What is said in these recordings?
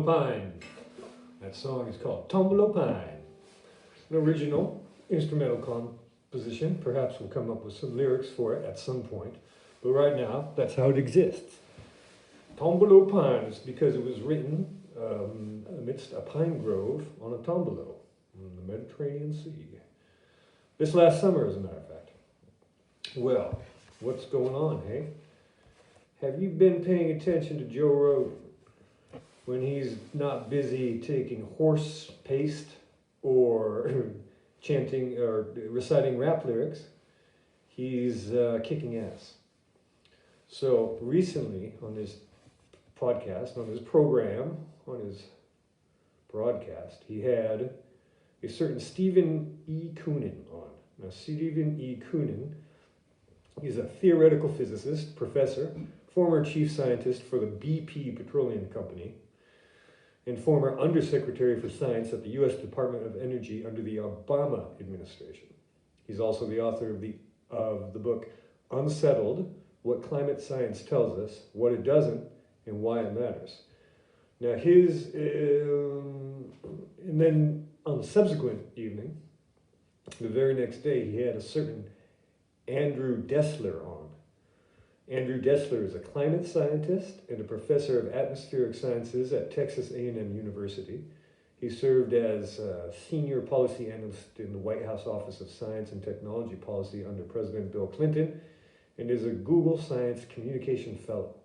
Tombolo Pine. That song is called Tombolo Pine. An original instrumental composition. Perhaps we'll come up with some lyrics for it at some point. But right now, that's how it exists. Tombolo Pine is because it was written amidst a pine grove on a tombolo in the Mediterranean Sea. This last summer, as a matter of fact. Well, what's going on, hey? Have you been paying attention to Joe Rogan when he's not busy taking horse paste or chanting or reciting rap lyrics? He's kicking ass. So recently on his podcast, on his program, on his broadcast, he had a certain Stephen E. Koonin on. Now, Stephen E. Koonin is a theoretical physicist, professor, former chief scientist for the BP Petroleum Company, and former undersecretary for science at the U.S. Department of Energy under the Obama administration. He's also the author of the book Unsettled: What Climate Science Tells Us, What It Doesn't, and Why It Matters. Now and then on the subsequent evening, the very next day, he had a certain Andrew Dessler on. Andrew Dessler is a climate scientist and a professor of atmospheric sciences at Texas A&M University. He served as a senior policy analyst in the White House Office of Science and Technology Policy under President Bill Clinton and is a Google Science Communication Fellow.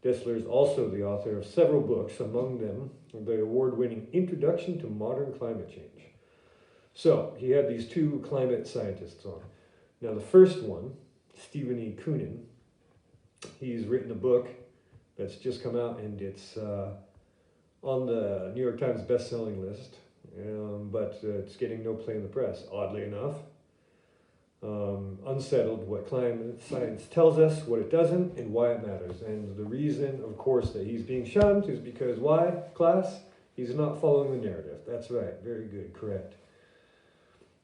Dessler is also the author of several books, among them the award-winning Introduction to Modern Climate Change. So he had these two climate scientists on. Now the first one, Stephen E. Koonin, he's written a book that's just come out and it's on the New York Times best-selling list, but it's getting no play in the press, oddly enough. Unsettled: What Climate Science Tells Us, What It Doesn't, and Why It Matters. And the reason, of course, that he's being shunned is because why, class? He's not following the narrative. That's right. Very good. Correct.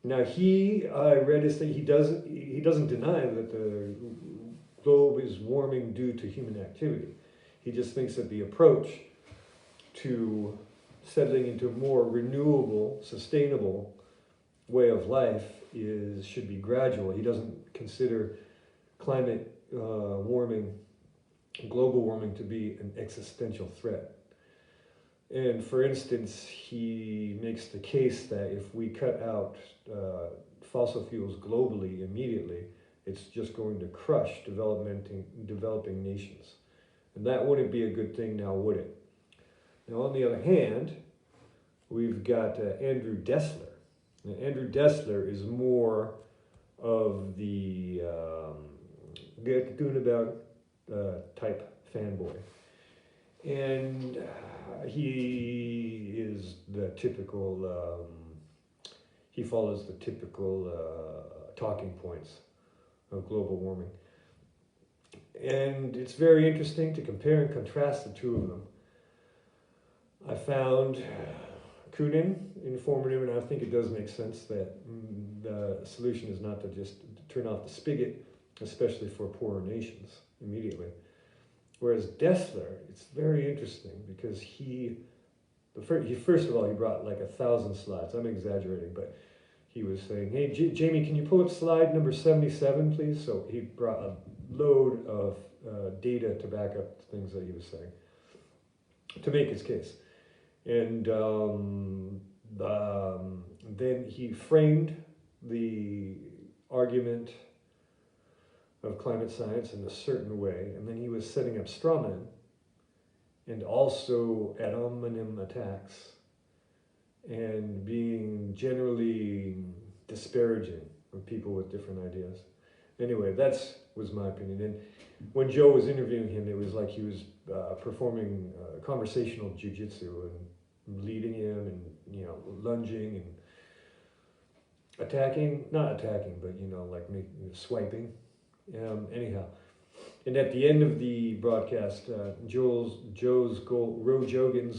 Now I read his thing. He doesn't deny that the globe is warming due to human activity. He just thinks that the approach to settling into a more renewable, sustainable way of life should be gradual. He doesn't consider climate warming, global warming, to be an existential threat. And for instance, he makes the case that if we cut out fossil fuels globally immediately, it's just going to crush developing nations. And that wouldn't be a good thing now, would it? Now, on the other hand, we've got Andrew Dessler. Now, Andrew Dessler is more of the get doing about type fanboy. And he is the typical, he follows the typical talking points of global warming. And it's very interesting to compare and contrast the two of them. I found Koonin informative, and I think it does make sense that the solution is not to just turn off the spigot, especially for poorer nations, immediately. Whereas Dessler, it's very interesting because he first of all, he brought like 1,000 slides. I'm exaggerating, but he was saying, hey, Jamie, can you pull up slide number 77, please? So he brought a load of data to back up the things that he was saying to make his case. And then he framed the argument of climate science in a certain way, and then he was setting up straw men and also ad hominem attacks and being generally disparaging of people with different ideas. Anyway, that was my opinion. And when Joe was interviewing him, it was like he was performing conversational jiu-jitsu and leading him and, lunging and not attacking, but, like swiping. Anyhow, and at the end of the Rogan's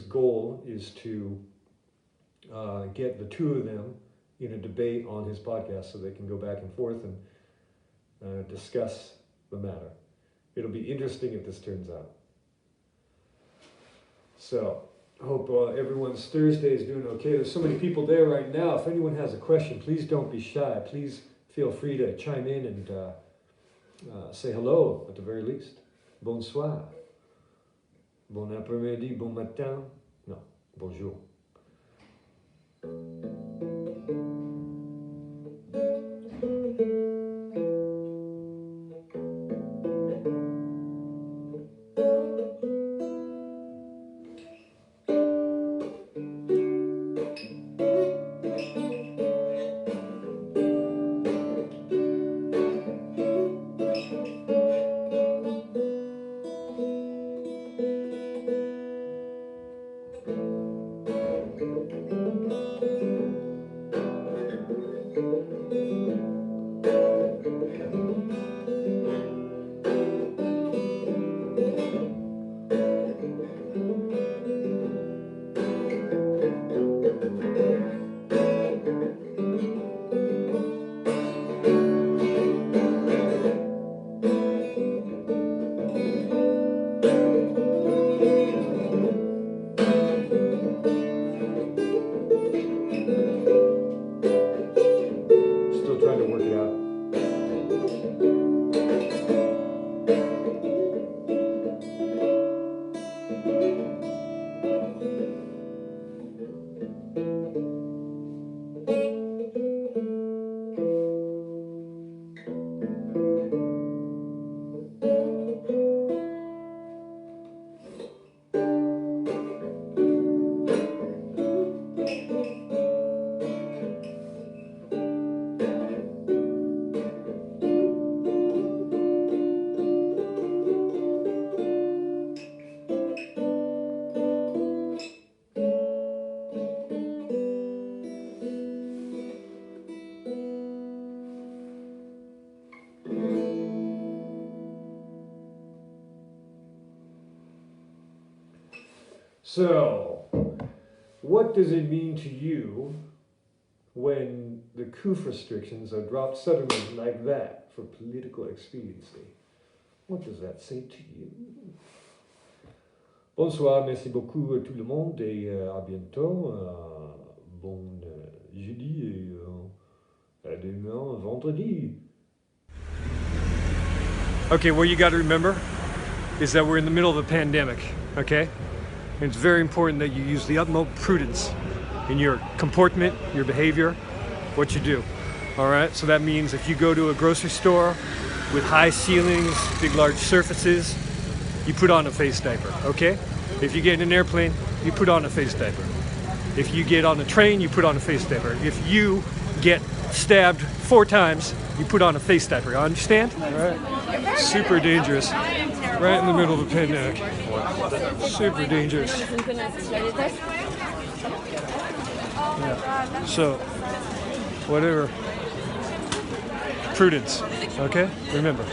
goal is to get the two of them in a debate on his podcast so they can go back and forth and discuss the matter. It'll be interesting if this turns out. So, Hope everyone's Thursday is doing okay. There's so many people there right now. If anyone has a question, please don't be shy. Please feel free to chime in and say hello at the very least. Bonsoir. Bon après-midi, bon matin. No, bonjour. So, what does it mean to you when the COOF restrictions are dropped suddenly like that for political expediency? What does that say to you? Bonsoir, merci beaucoup à tout le monde et à bientôt. Bon jeudi et à demain vendredi. Okay, what you got to remember is that we're in the middle of a pandemic, okay? And it's very important that you use the utmost prudence in your comportment, your behavior, what you do. All right, so that means if you go to a grocery store with high ceilings, big large surfaces, you put on a face diaper, okay? If you get in an airplane, you put on a face diaper. If you get on a train, you put on a face diaper. If you get stabbed 4 times, you put on a face diaper. You understand? All right. Super dangerous. Right in the middle of a pandemic. Super dangerous. Yeah. So, whatever. Prudence. Okay? Remember.